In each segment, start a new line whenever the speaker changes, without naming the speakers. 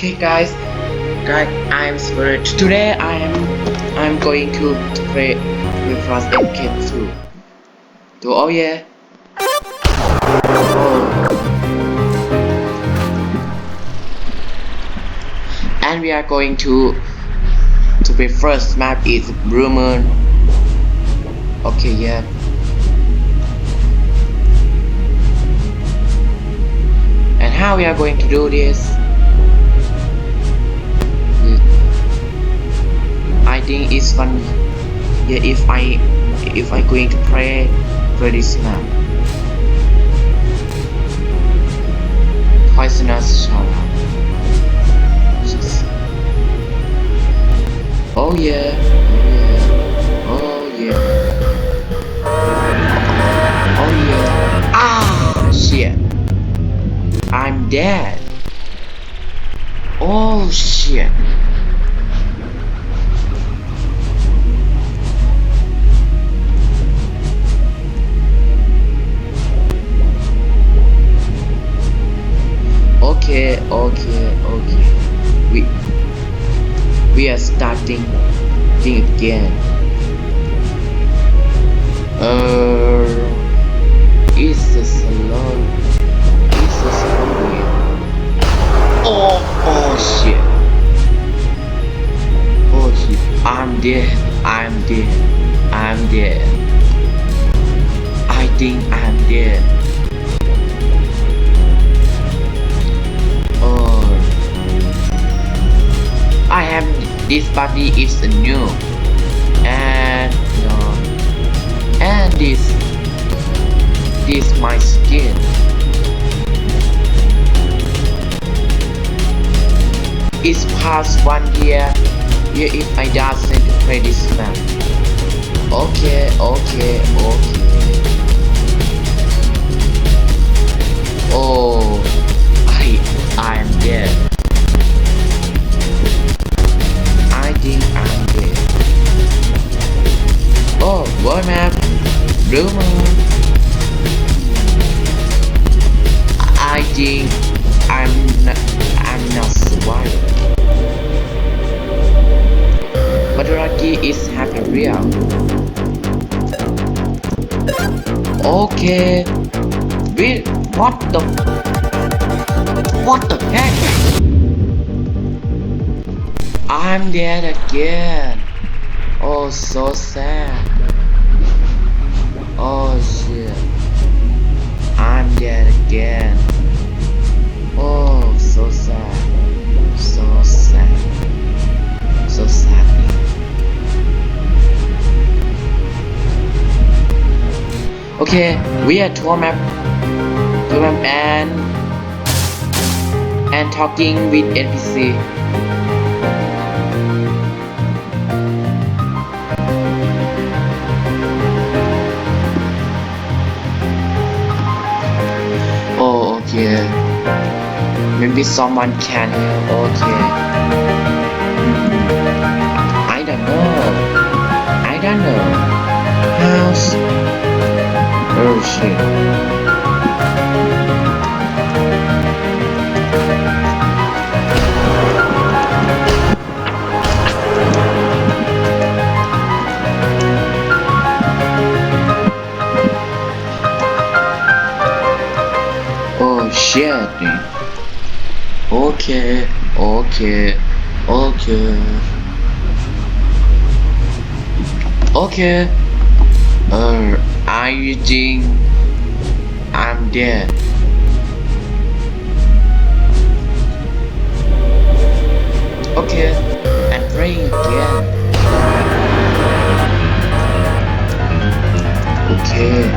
Okay, guys, I'm Spirit. Today I'm going to play with Fast MK2. Oh yeah. Oh. And we are going to play first map is Blue Moon. Okay, yeah. And how we are going to do this? I think it's fun. Yeah, if I going to play this map. Poisonous shower. Oh yeah. Oh yeah. Oh yeah. Ah shit. I'm dead. Oh shit. Okay. We are starting again. It's a slow way. Oh shit. I'm dead. I think I'm dead. I have this body is new, and this my skin. It's past 1 year. If I doesn't play this map. Okay. Oh, I'm dead. I think I'm dead. Oh, world map, Blue Moon. I think I'm not survivor. Majority is happy real. Okay. What the heck? I'm dead again. Oh, so sad. Oh shit. I'm dead again. Oh, so sad. So sad. Okay, we are tour map and talking with NPC. Oh, okay. Maybe someone can help. Okay. I don't know. House. Oh shit. Oh shit. Okay. I think I'm dead. Okay, I'm praying again. Okay.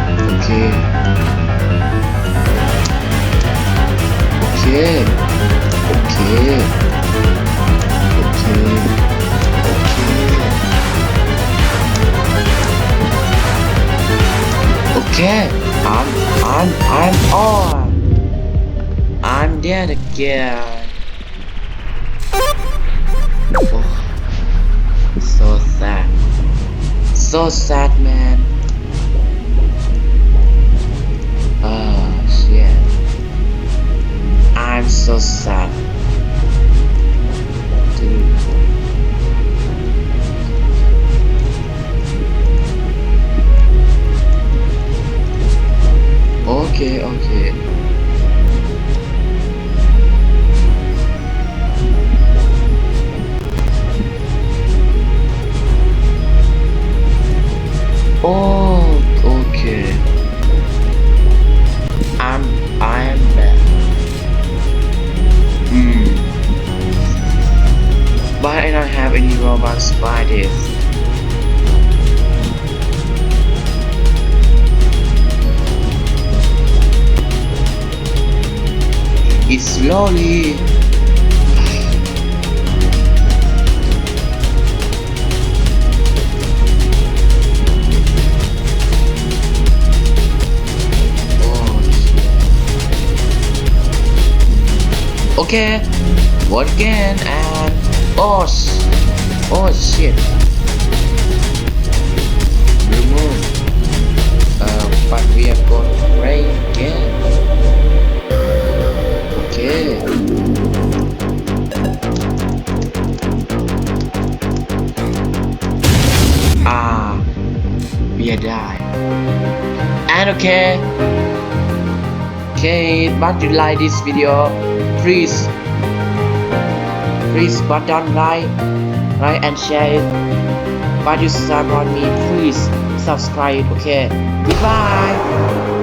Okay, I'm on. I'm dead again. Oh, so sad, man. Oh shit. I'm so sad. Okay, okay. Oh, okay. I'm back. But I don't have any Robux by this. It's slowly. Okay, what again? And oh, oh shit, remove. But we are going to pray again. Okay. We are die. And okay. Okay, but you like this video, please button like and share it. But you support me, please subscribe. Okay, goodbye.